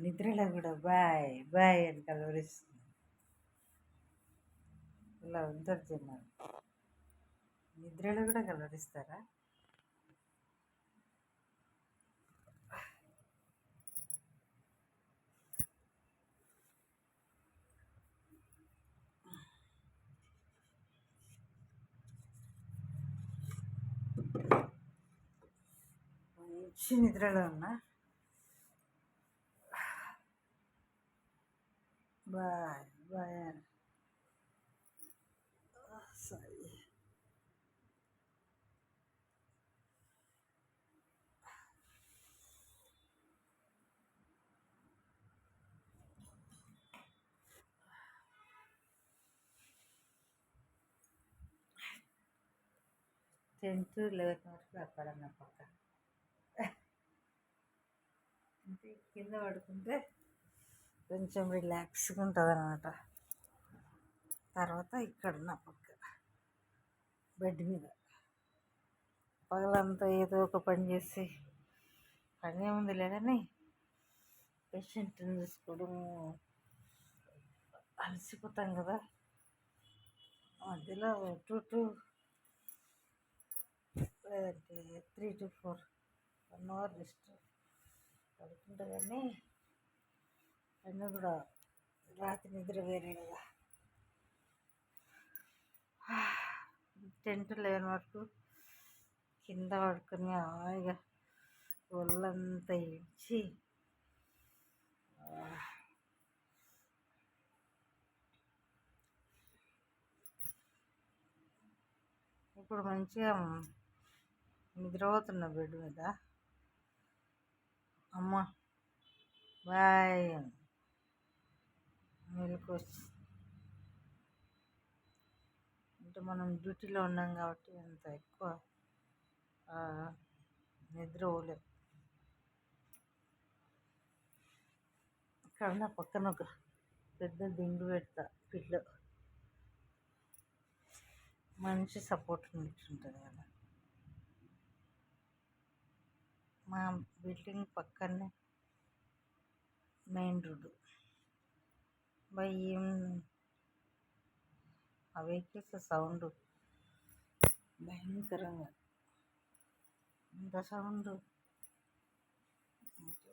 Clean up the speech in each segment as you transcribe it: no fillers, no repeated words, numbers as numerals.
నిద్రలో కూడా bye bye అని కలవరిస్తుంది. ఇలా ఉంటారు జనాలు. నిద్రలో కూడా కలవరిస్తారా? మంచి నిద్రలో ఉన్నా. బాయ్ బాయ్ అని సారీ. 10 to 11 వరకు అక్కడన్న పక్క అంటే కింద పడుకుంటే కొంచెం రిలాక్స్గా ఉంటుంది అన్నమాట. తర్వాత ఇక్కడ నా పక్క బెడ్ మీద పగలంతా ఏదో ఒక పని చేసి పని ఏముందిలే కానీ పేషెంట్ని చూసుకోవడం అలసిపోతాం కదా. మధ్యలో 2 to లేదంటే 3 to 4 1 hour రెస్ట్ పడుకుంటా. కానీ అన్నీ కూడా రాత్రి నిద్ర వేరే కదా. 10 to 11 వరకు కింద పడుకొని హాయిగా ఒళ్ళంతా ఇచ్చి ఇప్పుడు మంచిగా నిద్రపోతున్న బెడ్ మీద. అమ్మ బాయ్ మెలుకొచ్చి అంటే మనం డ్యూటీలో ఉన్నాం కాబట్టి అంత ఎక్కువ నిద్ర పోలేం. ఇక్కడ నా పక్కన ఒక పెద్ద దిండు పెడతా పిల్లో. మంచి సపోర్ట్ ఉంటుంది కదా. మా బిల్డింగ్ పక్కనే మెయిన్ రోడ్డు. ఏం ఆ వెహికల్స్ సౌండ్ భయంకరంగా, ఇంత సౌండ్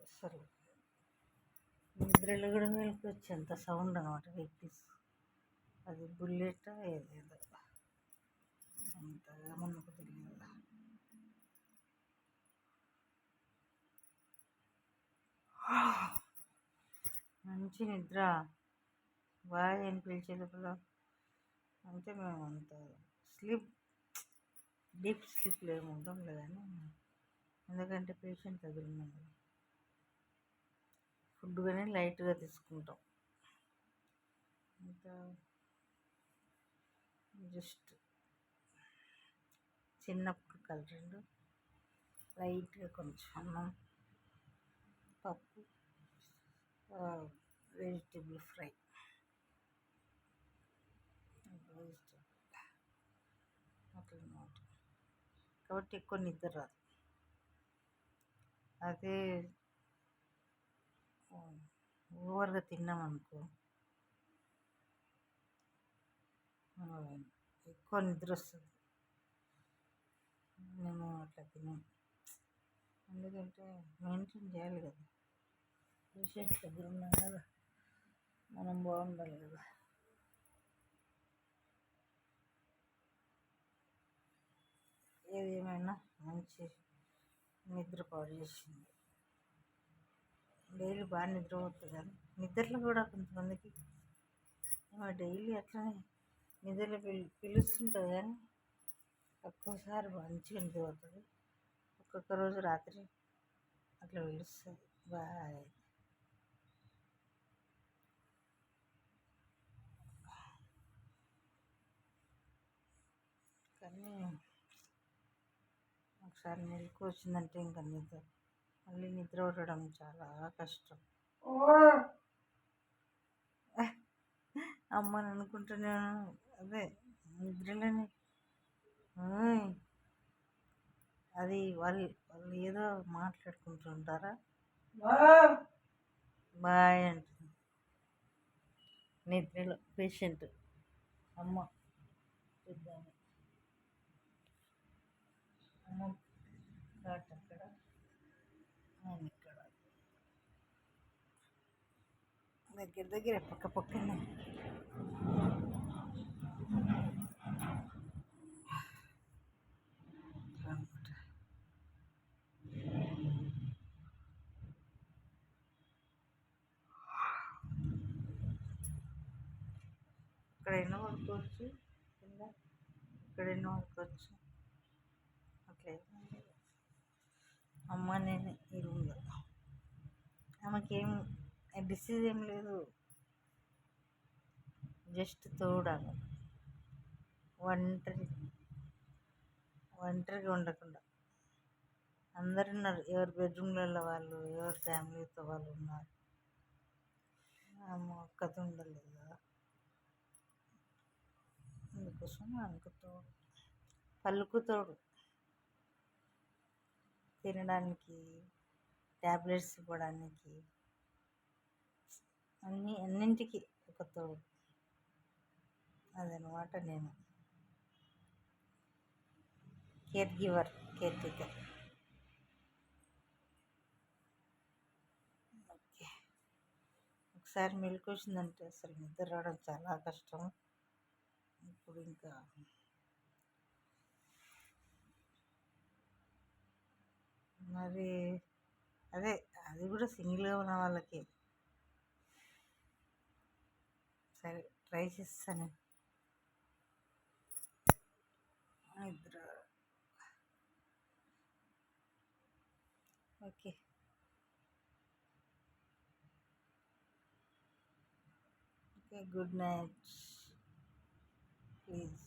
అసలు నిద్రలో కూడా మేలుకు వచ్చేంత సౌండ్ అనమాట వెహికల్స్. అది బుల్లెట్ ఏదేదో అంతగా మనకు తెలియదు. మంచి నిద్ర బాయ్ అని పిలిచే లోపల అంటే మేము అంత డీప్ స్లీప్లో ఏమి ఉంటాం లేదని. ఎందుకంటే పేషెంట్ దగ్గర ఉన్నాం కదా. ఫుడ్ కానీ లైట్గా తీసుకుంటాం. ఇంకా జస్ట్ చిన్న పుక్కలు 2 లైట్గా కొంచెం అన్నం, పప్పు, వెజిటేబుల్ ఫ్రై. అట్లన్నమాట. కాబట్టి ఎక్కువ నిద్ర రాదు. అదే ఓవర్గా తిన్నామనుకో ఎక్కువ నిద్ర వస్తుంది. మేము అట్లా తిన్నాం. ఎందుకంటే మెయింటైన్ చేయాలి కదా. పేషెంట్స్ దగ్గర ఉన్నాం కదా, మనం బాగుండాలి కదా. ఏదేమైనా మంచి నిద్ర పాడు చేసింది. డైలీ బాగా నిద్రపోతుంది కానీ నిద్రలో కూడా కొంతమందికి డైలీ అట్లనే నిద్రలో పిలుస్తుంటుంది కానీ ఒక్కోసారి మంచిగా నిద్రపోతుంది. ఒక్కొక్క రోజు రాత్రి అట్లా పిలుస్తుంది బాయ్. కానీ ఒకసారి మెలకు వచ్చిందంటే ఇంకా మళ్ళీ నిద్ర ఉండడం చాలా కష్టం. అమ్మని అనుకుంటున్నాను. అదే నిద్రలోనే అది వాళ్ళు ఏదో మాట్లాడుకుంటుంటారా. బాయ్ అంటుంది. నిద్రలో పేషెంట్ అమ్మ చూద్దాం. అమ్మ కాట్ అక్కడ, ఆయన ఇక్కడ, దగ్గర దగ్గర పక్క పక్కనే. ఎక్కడైనా పడుకోవచ్చు, కింద ఎక్కడైనా పడుకోవచ్చు. అట్లే అమ్మ నేను ఈ రూమ్లో. ఆమెకేం డిసీజ్ ఏం లేదు, జస్ట్ తోడాలి. ఒంటరిగా ఉండకుండా అందరు ఉన్నారు, ఎవరి బెడ్రూమ్లలో వాళ్ళు, ఎవరి ఫ్యామిలీతో వాళ్ళు ఉన్నారు. ఆమె ఒక్కతే ఉండలేదు కదా, అందుకోసం ఆమెకు తోడు, పళ్ళుకు తోడు, తినడానికి, ట్యాబ్లెట్స్ ఇవ్వడానికి, అన్నింటికి ఒక తోడు. అదనమాట నేను, care giver, care taker. Okay, ఒకసారి మెలకు వచ్చిందంటే అసలు నిద్ర రావడం చాలా కష్టం. ఇప్పుడు ఇంకా మరి అదే, అది కూడా సింగిల్గా ఉన్న వాళ్ళకి. సరే ట్రై చేస్తాను నిద్ర. Okay, okay, good night. Please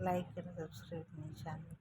like and subscribe my channel.